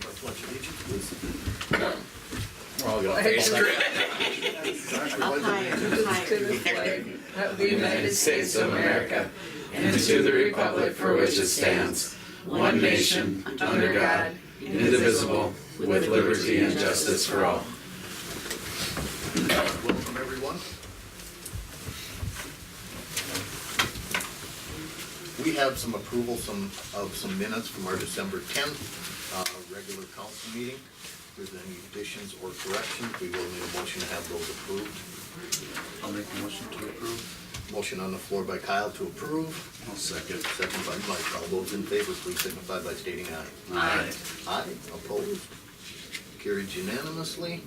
Pledge allegiance, please. We're all gonna face it. To the flag of the United States of America and to the republic for which it stands, one nation, under God, indivisible, with liberty and justice for all. Welcome, everyone. We have some approval of some minutes from our December 10th regular council meeting. If there's any additions or corrections, we will need a motion to have those approved. I'll make a motion to approve. Motion on the floor by Kyle to approve. I'll second. Second by Mike. All those in favor, please signify by stating aye. Aye. Aye. Opposed? Carried unanimously.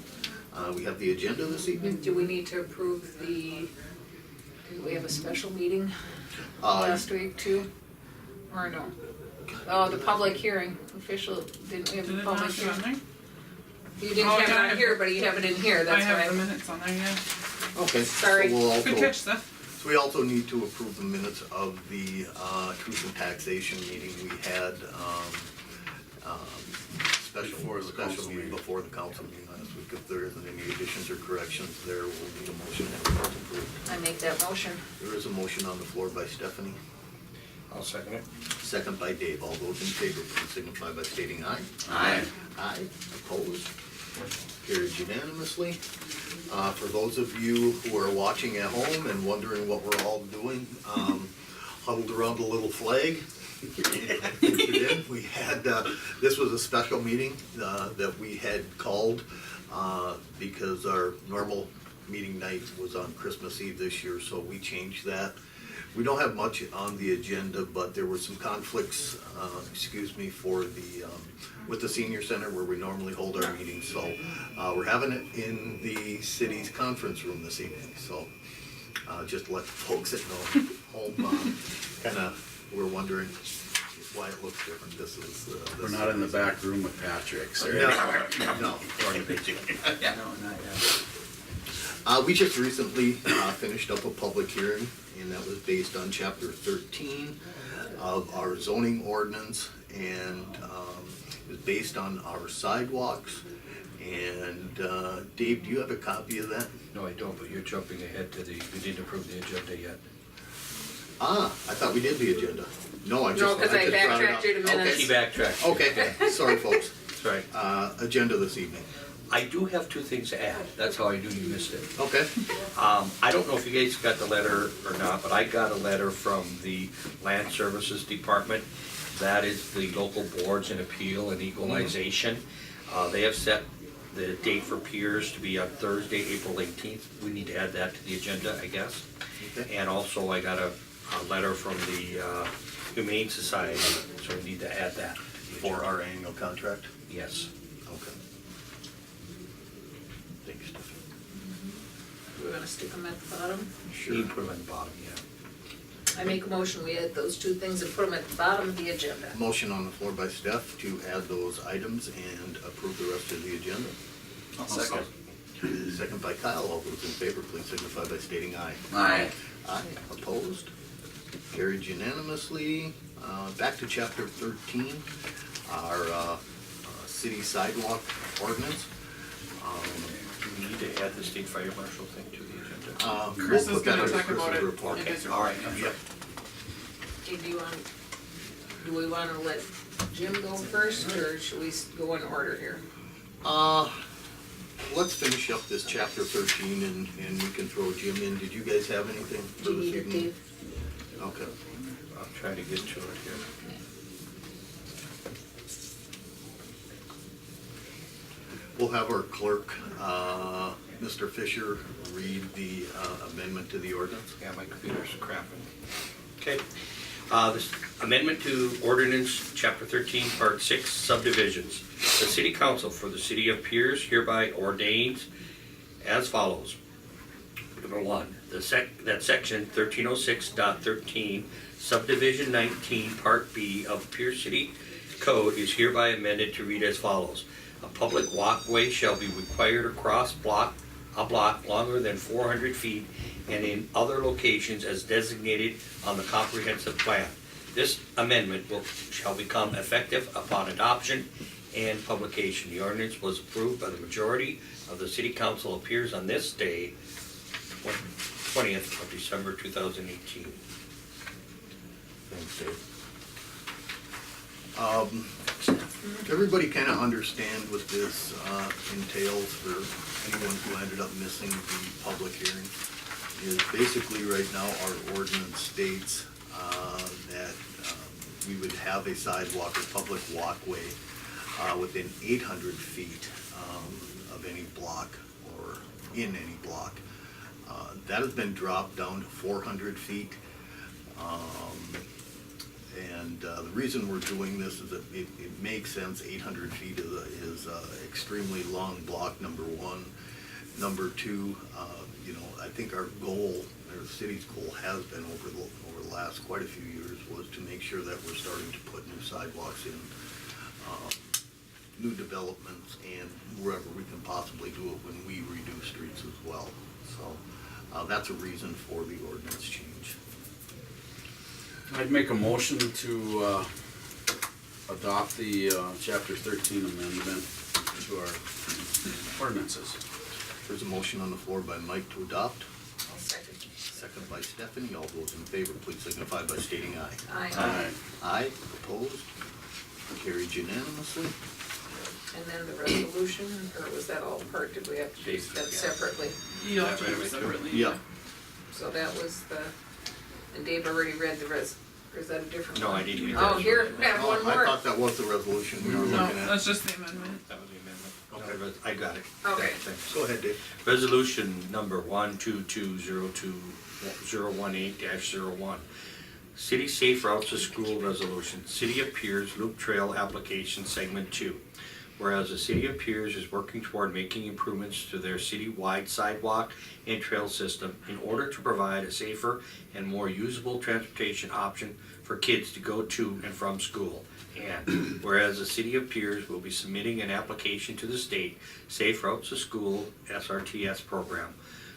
We have the agenda this evening. Do we need to approve did we have a special meeting last week too? Or no? Oh, the public hearing, didn't we have a public hearing? You didn't have it on here, but you have it in here, that's I why. have the minutes on there, yeah. Okay. Sorry. So we'll also, Good catch, Steph. so we also need to approve the minutes of the Truth and Taxation meeting we had, Before the special council meeting meeting. before the council meeting last week. If there isn't any additions or corrections there, we'll need a motion to have those approved. I make that motion. There is a motion on the floor by Stephanie, I'll second it. second by Dave. All those in favor, please signify by stating aye. Aye. Aye. Opposed? Carried unanimously. For those of you who are watching at home and wondering what we're all doing, huddled around a little flag. We had, this was a special meeting that we had called because our normal meeting night was on Christmas Eve this year, so we changed that. We don't have much on the agenda, but there were some conflicts, for with the senior center where we normally hold our meetings. So we're having it in the city's conference room this evening. So just to let the folks at home we're wondering why it looks different. This is We're not in the back room with Patrick's, or No. No, not yet. We just recently finished up a public hearing, and that was based on chapter 13 of our zoning ordinance, and it was based on our sidewalks. And Dave, do you have a copy of that? No, I don't, but you're jumping ahead to we didn't approve the agenda yet. I thought we did the agenda. No, I just. No, because I just brought it backtracked up. you to minutes. He backtracked. Okay, sorry, folks. Sorry. Agenda this evening. I do have two things to add. That's how I knew you missed it. Okay. I don't know if you guys got the letter or not, but I got a letter from the Land Services Department. That is the local boards and appeal and equalization. They have set the date for Pierz to be on Thursday, April 18th. We need to add that to the agenda, I guess. Okay. And also I got a letter from the Humane Society, so we need to add that. For our annual contract? Yes. Okay. Thanks, Stephanie. We're gonna stick them at the bottom. You can put them at the bottom, yeah. I make a motion, we add those two things and put them at the bottom of the agenda. Motion on the floor by Steph to add those items and approve the rest of the agenda. I'll second. Second by Kyle. All those in favor, please signify by stating aye. Aye. Aye. Opposed? Carried unanimously. Back to chapter 13, our city sidewalk ordinance. Do we need to add the state fire marshal thing to the agenda? Chris We'll is put that gonna as talk about Chris's it report. in his All right, report. Yep. Okay, do we wanna let Jim go first, or should we go in order here? Let's finish up this chapter 13 and we can throw Jim in. Did you guys have anything Do for you this need it, evening? Dave? Okay. I'm trying to get to it here. We'll have our clerk, Mr. Fisher, read the amendment to the ordinance. Yeah, my computer's crapping. Okay. This amendment to ordinance, chapter 13, part 6, subdivisions. The city council for the city of Pierz hereby ordains as follows. Number 1, that section 1306.13, subdivision 19, part B of Pierz City Code is hereby amended to read as follows. A public walkway shall be required across a block longer than 400 feet and in other locations as designated on the comprehensive plan. This amendment shall become effective upon adoption and publication. The ordinance was approved by the majority of the city council appears on this day, 20th of December 2018. Thanks, Dave. Everybody kind of understand what this entails for anyone who ended up missing the public hearing. Is basically right now our ordinance states that we would have a sidewalk or public walkway within 800 feet of any block or in any block. That has been dropped down to 400 feet. And the reason we're doing this is that it makes sense. 800 feet is a extremely long block, number one. Number two, you know, I think our goal, or the city's goal has been over the last quite a few years, was to make sure that we're starting to put new sidewalks in, new developments, and wherever we can possibly do it when we redo streets as well. So that's a reason for the ordinance change. I'd make a motion to adopt the chapter 13 amendment to our ordinances. There's a motion on the floor by Mike to adopt. I'll second. Second by Stephanie. All those in favor, please signify by stating aye. Aye. Aye, opposed, carried unanimously. And then the resolution, or was that all part, did we have to do that separately? You'll have to do it separately. Yeah. So that was the, and Dave already read the or is that a different No, one? I didn't read Oh, that. here, we have one I more. thought that was the resolution we were No, looking at. that's just the amendment. That was the amendment. Okay, I got it. Okay. Thanks. Go ahead, Dave. Resolution number 12202-018-01. City Safe Routes to School Resolution. City of Pierz Loop Trail Application Segment 2. Whereas the City of Pierz is working toward making improvements to their city-wide sidewalk and trail system in order to provide a safer and more usable transportation option for kids to go to and from school. And whereas the City of Pierz will be submitting an application to the state Safe Routes to School SRTS program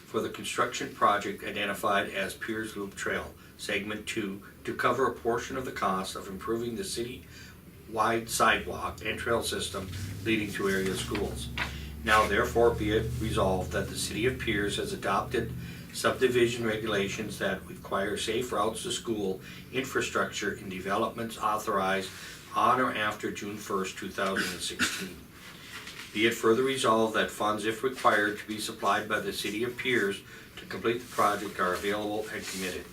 for the construction project identified as Pierz Loop Trail, Segment 2, to cover a portion of the cost of improving the city-wide sidewalk and trail system leading to area schools. Now therefore be it resolved that the City of Pierz has adopted subdivision regulations that require safe routes to school infrastructure in developments authorized on or after June 1st, 2016. Be it further resolved that funds, if required, to be supplied by the City of Pierz to complete the project are available and committed.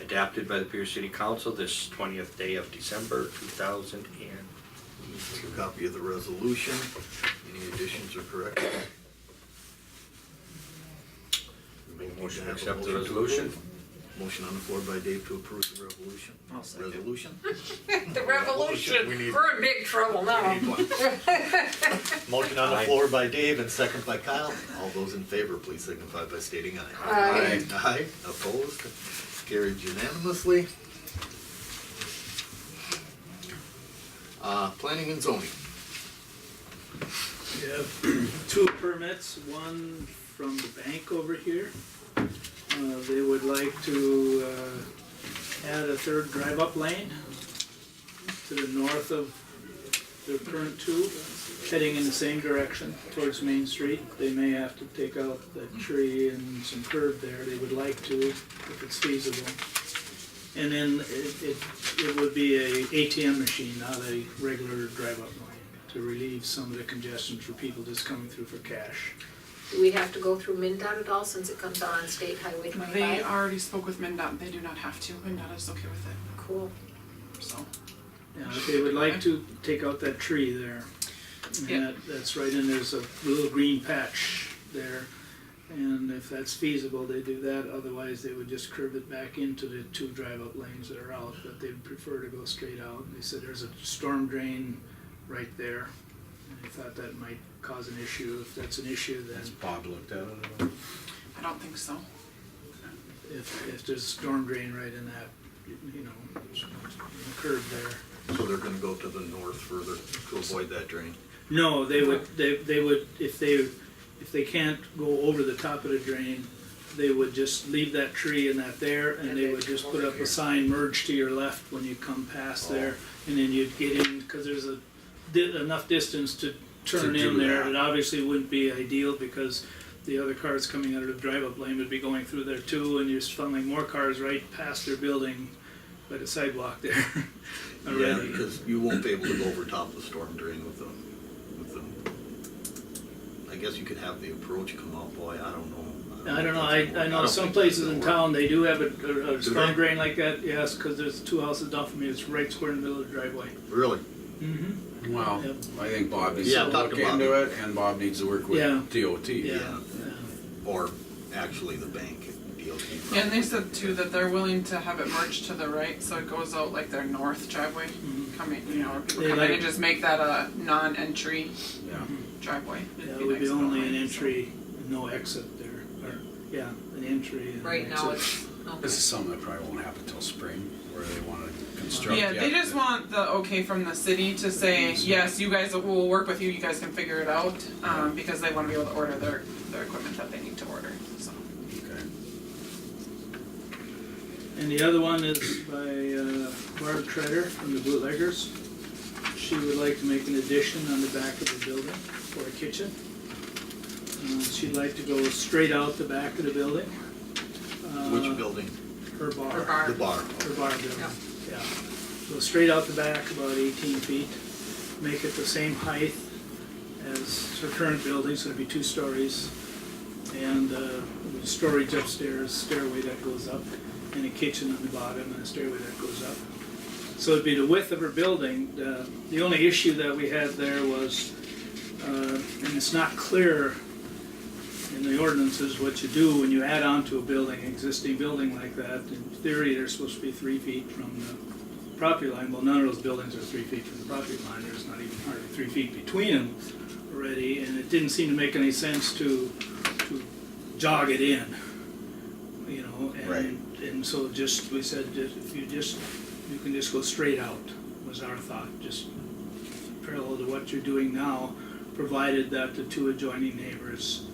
Adopted by the Pierz City Council this 20th day of December 2000. Take a copy of the resolution. Any additions or corrections? Make a motion to Have a accept the motion to resolution. approve. Motion on the floor by Dave to approve the resolution. I'll second. Resolution? The revolution, We need- we're in big trouble now. Motion on the Aye. floor by Dave and second by Kyle. All those in favor, please signify by stating aye. Aye. Aye, opposed, carried unanimously. Planning and zoning. We have two permits, one from the bank over here. They would like to add a third drive-up lane to the north of their current two, heading in the same direction towards Main Street. They may have to take out that tree and some curb there. They would like to, if it's feasible. And then it would be a ATM machine, not a regular drive-up lane, to relieve some of the congestion for people just coming through for cash. Do we have to go through MinDOT at all since it comes out on State Highway 25? They already spoke with MinDOT, they do not have to, MinDOT is okay with it, Cool. so. Yeah, they would like to take out that tree there. And Yeah. that's right, and there's a little green patch there. And if that's feasible, they do that, otherwise they would just curve it back into the two drive-up lanes that are out, but they'd prefer to go straight out. They said there's a storm drain right there, and they thought that might cause an issue. If that's an issue, then Has Bob looked at it at all? I don't think so. if there's a storm drain right in that, you know, curve there. So they're gonna go to the north further to avoid that drain. No, they would, if they can't go over the top of the drain, they would just leave that tree and that there, and they would just put up a sign, merge to your left when you come past there, and then you'd get in, cause there's a enough distance to turn To do in there. that. It obviously wouldn't be ideal because the other cars coming out of the drive-up lane would be going through there too, and you're funneling more cars right past their building by the sidewalk there Yeah, already. because you won't be able to go over top of the storm drain with them. I guess you could have the approach come out, boy, I don't know. I don't know, I know don't some think places that's in gonna town, they do have a they? storm drain like that, yes, because there's 2 houses down from me, it's right square in the middle of the driveway. work. Really? Mm-hmm. Well, Yep. I think Bob needs Yeah, to talk look to Bobby. into it, and Bob needs to work with Yeah. DOT. Yeah. Or actually the bank, DOT. And they said too that they're willing to have it merged to the right, so it goes out like their north driveway, coming, you know, where people They come in like- and just make that a non-entry Yeah. driveway. Yeah, It'd it would be nice to go only that an way, entry, no exit there, or, yeah, an entry and an Right now exit. it's, This is okay. something that probably won't happen till spring, where they wanna so. construct. Yeah, they just want the okay from the city to say, yes, you guys, we'll work with you, you guys can figure it out, because they wanna be able to order their equipment that they need to order, so. Okay. And the other one is by Barb Treader from the Bootleggers. She would like to make an addition on the back of the building for a kitchen. She'd like to go straight out the back of the building. Which building? Her bar. Her bar. The bar. Her bar building, Yeah. yeah. Go straight out the back, about 18 feet. Make it the same height as her current building, so it'd be 2 stories. And storage upstairs, stairway that goes up, and a kitchen on the bottom, and a stairway that goes up. So it'd be the width of her building. The only issue that we had there was, and it's not clear in the ordinances what you do when you add on to a building, existing building like that. In theory, they're supposed to be 3 feet from the property line. Well, none of those buildings are 3 feet from the property line. There's not even hardly 3 feet between them already, and it didn't seem to make any sense to jog it in, you know, and so just, we said, if you can just go straight out, was our thought, just parallel to what you're doing now, provided that the 2 adjoining neighbors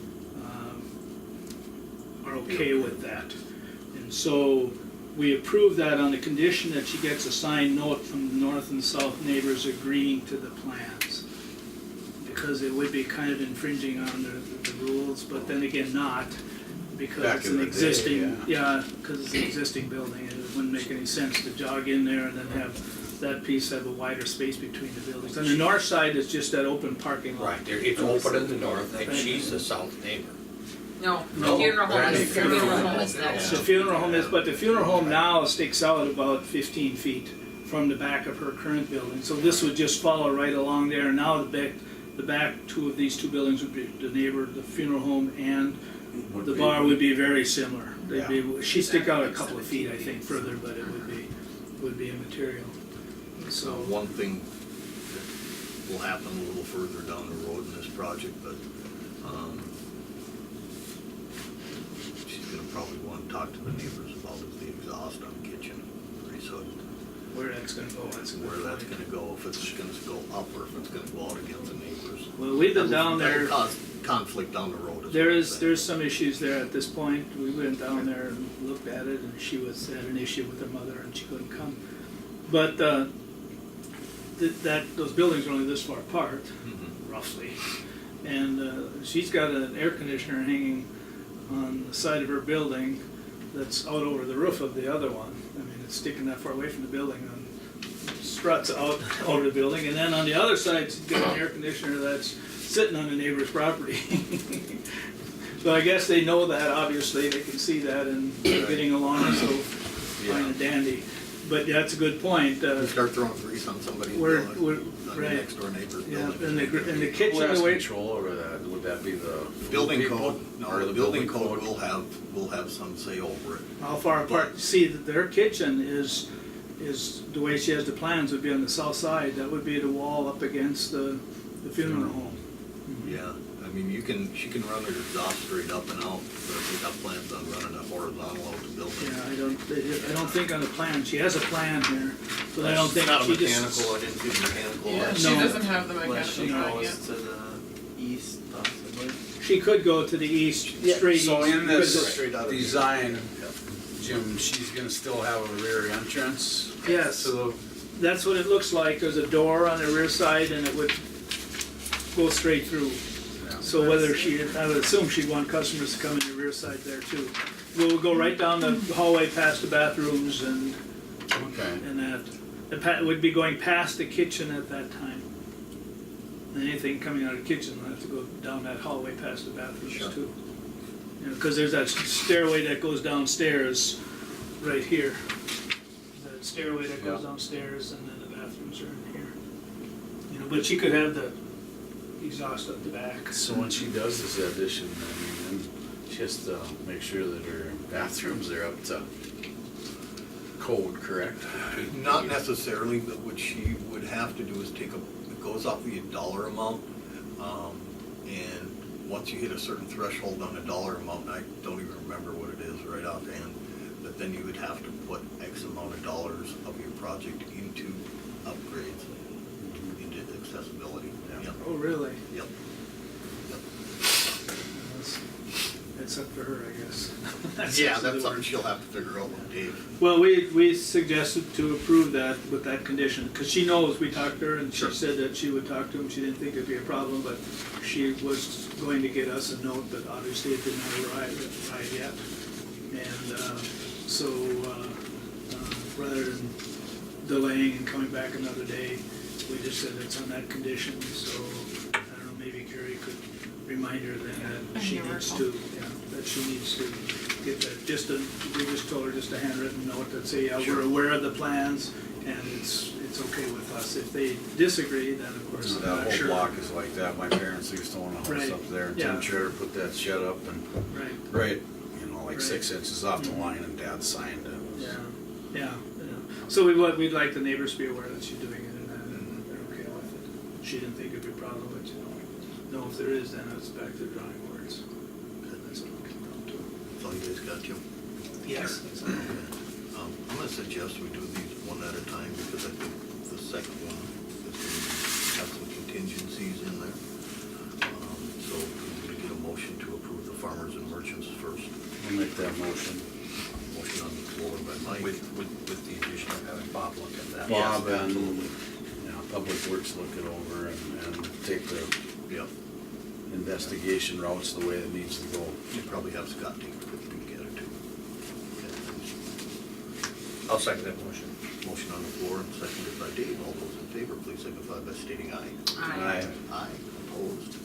are okay with that. And so we approved that on the condition that she gets a signed note from the north and south neighbors agreeing to the plans. Because it would be kind of infringing on the rules, but then again not, because Back it's in an the day, existing, yeah. because it's an existing building, and it wouldn't make any sense to jog in there and then have that piece have a wider space between the buildings. On the north side, it's just that open parking lot. Right, there, it's open in the north, and she's the south neighbor. No, the No, funeral home Randy, is, funeral home is next. The funeral home is, but the funeral home now sticks out about 15 feet from the back of her current building. So this would just follow right along there. And now the back 2 of these 2 buildings would be the neighbor, the funeral home, and the bar would be very similar. They'd be, she'd stick out a couple of feet, I think, further, but it would be immaterial. So one thing that will happen a little further down the road in this project, but she's gonna probably want to talk to the neighbors about is the exhaust on the kitchen. So Where that's gonna go, that's a good where that's point. gonna go, if it's gonna go up or if it's gonna go out against the neighbors. Well, we've been down there. That'll cause conflict down the road. There's some issues there at this point. We went down there and looked at it, and she had an issue with her mother, and she couldn't come. But those buildings are only this far apart, roughly, and she's got an air conditioner hanging on the side of her building that's out over the roof of the other one. I mean, it's sticking that far away from the building, and struts out over the building, and then on the other side, she's got an air conditioner that's sitting on the neighbor's property. So I guess they know that, obviously, they can see that, and they're getting along, so fine and dandy. But that's a good point. You start throwing grease on somebody's We're- building, we're- on the right. next door neighbor's Yeah, building. and the Who kitchen, has the way, control over that? Would that be the Building people? code, Or no, the building code will have some say over it. how far apart, see, their kitchen is the way she has the plans would be on the south side. That would be the wall up against the funeral home. Yeah, I mean, she can run her exhaust straight up and out, but if you got plans on running a horizontal out the building. Yeah, I don't think on the plan, she has a plan here, but I don't think It's not a she just. mechanical, I didn't see the mechanical. Yeah, on it. she No. doesn't have the Unless mechanical she drawing goes yet. to the east possibly. She could go to the east, straight east. So in this Straight out of the- design, Jim, she's gonna still have a rear entrance? Yes. To the that's what it looks like. There's a door on the rear side and it would go straight through. So whether I would assume she'd want customers to come in the rear side there too. We'll go right down the hallway past the bathrooms and Okay. that. It would be going past the kitchen at that time. And anything coming out of the kitchen will have to go down that hallway past the bathrooms too. You know, cause there's that stairway that goes downstairs right here. That stairway that goes Yeah. downstairs and then the bathrooms are in here. You know, but she could have the exhaust at the back. So when she does this addition, I mean, then she has to make sure that her bathrooms are up to code, correct? Not necessarily, but what she would have to do is it goes off the dollar amount. And once you hit a certain threshold on a dollar amount, I don't even remember what it is right offhand, but then you would have to put X amount of dollars of your project into upgrades, into accessibility. Yep. Oh, really? Yep. Yep. That's up to her, I guess. Yeah, up to the that's something board. she'll have to figure out with Dave. Well, we suggested to approve that with that condition, because she knows, we talked to her, and she Sure. said that she would talk to him, she didn't think it'd be a problem, but she was going to get us a note that obviously it did not arrive yet. And, so, rather than delaying and coming back another day, we just said it's on that condition, so, I don't know, maybe Carrie could remind her then that she needs to, that she needs to get that, we just told her just a handwritten note that say, yeah, Sure. we're aware of the plans, and it's okay with us. If they disagree, then of course, So I'm that not whole sure. block is like that. My parents used to own a house Right. up there, and Yeah. Tim Shredder put that shed up and Right, right, you know, like Right. 6 inches off the Mhm. line, and Dad signed it. yeah. So we'd like the neighbors to be aware that she's doing it, and that they're okay with it. She didn't think it'd be a problem, but no, if there is, then it's back to the drawing boards. That's what it comes down to. That's all you guys got, Jim? Yes. Okay. I'm gonna suggest we do these one at a time, because I think the second one is gonna have some contingencies in there. So I'm gonna get a motion to approve the farmers and merchants first. I'll make that motion. Motion on the floor by Mike. With the addition of having Bob look at that. Bob Yes, and, absolutely. Public Works look it over and take the Yep. investigation routes the way it needs to go. You probably have Scott take a quick peek at it too. I'll second that motion. Okay. Motion on the floor and seconded by Dave. All those in favor, please signify by stating aye. Aye. Aye, opposed.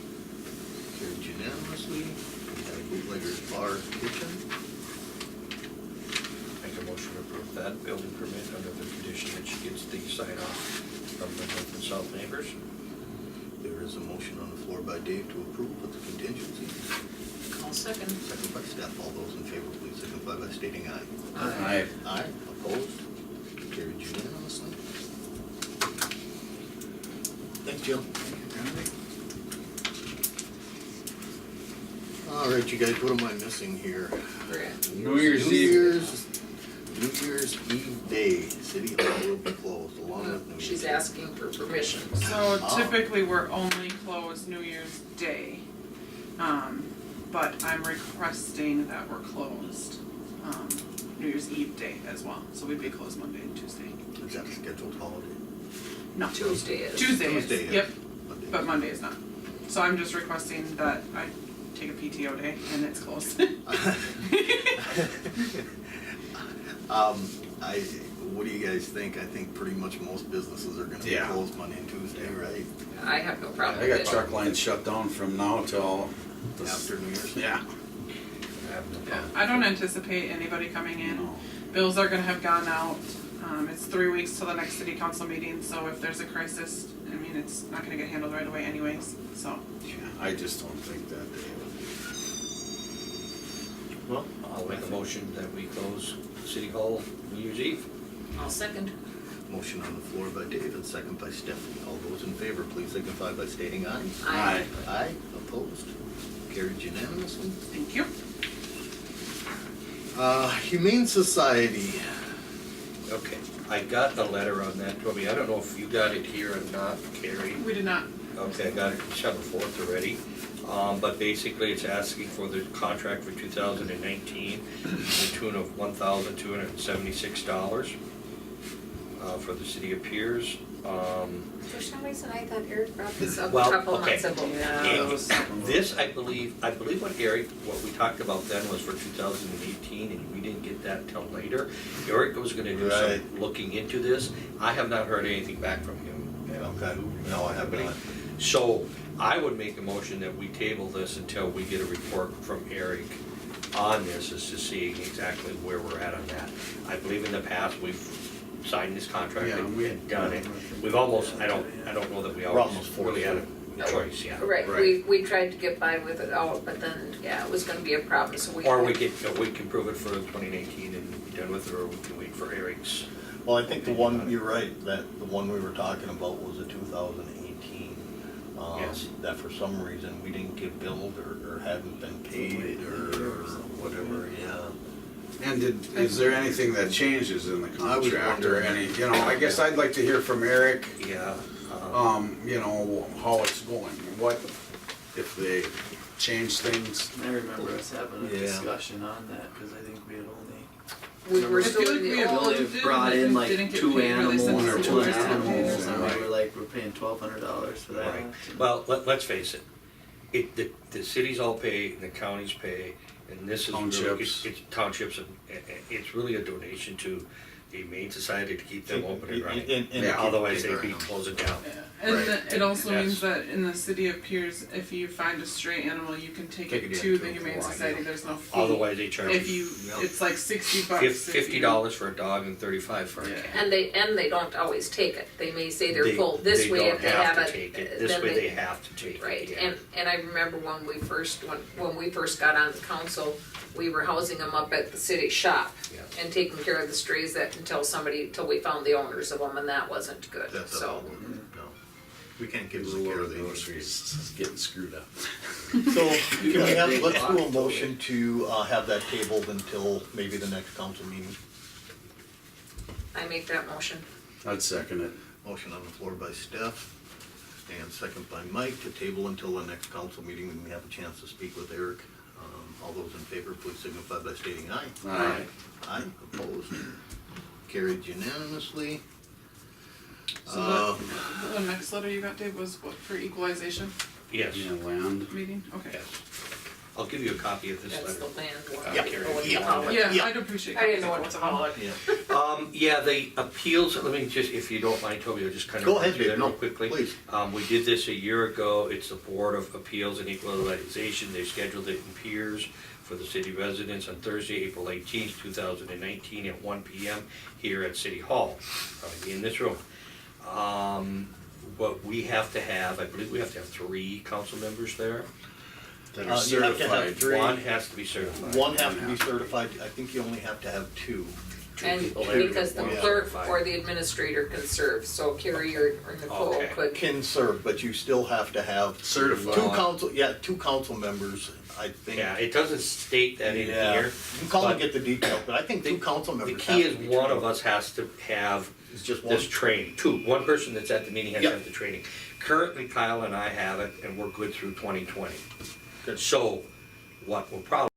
Carried unanimously. We have Bootlegger's Bar Kitchen. Make a motion to approve that building permit under the condition that she gets the sign off from the north and south neighbors. There is a motion on the floor by Dave to approve with the contingency. I'll second. Second by Steph. All those in favor, please signify by stating aye. Aye. Aye, opposed. Carried unanimously. Thanks, Jim. All right, you guys, what am I missing here? Correct. New Year's Eve. New Year's Eve day, City Hall will be closed along with New Year's. She's asking for permission. So Ah. typically, we're only closed New Year's Day. But I'm requesting that we're closed, New Year's Eve day as well, so we'd be closed Monday and Tuesday. Is that a scheduled holiday? No, Tuesday is. Tuesday is, Tuesday is. yep, Monday. but Monday is not. So I'm just requesting that I take a PTO day and it's closed. What do you guys think? I think pretty much most businesses are gonna be Yeah. closed Monday and Tuesday, right? I have no problem I with got it. truck lines shut down from now till. After New Year's? Yeah. I have no problem. I don't anticipate anybody coming in. No. Bills are gonna have gone out. It's 3 weeks till the next city council meeting, so if there's a crisis, I mean, it's not gonna get handled right away anyways, so. Yeah, I just don't think that they would. Well, I'll make a motion that we close City Hall New Year's Eve. I'll second. Motion on the floor by Dave and second by Stephanie. All those in favor, please signify by stating aye. Aye. Aye, opposed, carried unanimously. Thank you. Humane Society. Okay, I got the letter on that, Toby. I don't know if you got it here or not, Carrie. We did not. Okay, I got it December 4th already. But basically, it's asking for the contract for 2019, to the tune of $1,276. for the city of Pierz. For some reason, I thought Eric brought this up a Well, couple okay. months ago. Yeah, And it was- this, I believe what Eric, what we talked about then was for 2018, and we didn't get that till later. Eric was gonna do some Right. looking into this. I have not heard anything back from him. Okay, no, I have not. So I would make a motion that we table this until we get a report from Eric on this, as to see exactly where we're at on that. I believe in the past, we've signed this contract Yeah, and we- and done it. We've almost, I don't know that we We're always almost really had forced a choice, yeah. Right, Right. we tried to get by with it out, but then, yeah, it was gonna be a problem, so we. Or we can prove it for 2019 and be done with it, or we can wait for Eric's. Well, I think the one, you're right, that the one we were talking about was a 2018. Yes. That for some reason we didn't get billed or hadn't been paid or whatever, yeah. And is there anything that changes in the I was contract or wondering. any, I guess I'd like to hear from Eric, Yeah. how it's going. What, if they change things? I remember us having a Yeah. discussion on that, cause I think we had only We were I feel still like in we the had old, only did, brought and in then like didn't get 2 paid, or they said animals, One or or two 2 animals, animals, and right. we were like, we're paying $1,200 for that. Right. Well, let's face it, the cities all pay and the counties pay, and this is really, Townships. it's townships, and it's really a donation to the Humane Society to keep them open and running. Yeah, Otherwise, they'd be closing down. And Right. it also That's- means that in the city of Pierz, if you find a stray animal, you can take it to the Humane Society, there's no fee. Otherwise, they charge If you, it's like $60 if you- $50 for a dog and $35 for a Yeah. cat. and they don't always take it, they may say they're They- full this way if they have They don't have it. to take it, this then way they have to take it, Right, yeah. and I remember when we first got on the council, we were housing them up at the city shop Yeah. and taking care of the strays until we found the owners of them, and that wasn't good, That's so. all, no. We can't give them the care they need. groceries getting screwed up. So, can we have, Big let's do a box. motion to, have that tabled until maybe the next council meeting. I make that motion. I'd second it. Motion on the floor by Steph, and second by Mike, to table until the next council meeting, when we have a chance to speak with Eric. All those in favor, please signify by stating aye. Aye. Aye, opposed, carried unanimously. So the next letter you got, Dave, was what, for equalization Yes, Yeah, land. meeting? Okay. yes. I'll give you a copy of this That's the letter. land one. Yeah. I didn't know what to Yeah. call it. Yeah, Yeah. I'd appreciate. I didn't know copies what of to call it. Yeah. Yeah, the appeals, let me just, if you don't mind, Toby, I'll just kind of. Go ahead, run through Dave. that No, real quickly. please. We did this a year ago, it's the Board of Appeals and Equalization, they scheduled it in Pierz for the city residents on Thursday, April 18th, 2019 at 1 PM here at City Hall, in this room. What we have to have, I believe we have to have 3 council members there. That You are have to have certified. 3. One has to be certified. One have to be certified, I think you only have to have 2. 2 And people there. because the One clerk certified. or the administrator can serve, so Carrie or Nicole Okay. could. Can serve, but you still have to have Certified. two council members, I think. Yeah, it doesn't state that in Yeah. here. You call and but get the details, but I think 2 council The members key have is to be one of trained. us has to have It's just one. this training. 2, one person that's at the meeting has to Yep. have the training. Currently Kyle and I have it, and we're good through 2020. Good. So, what we'll probably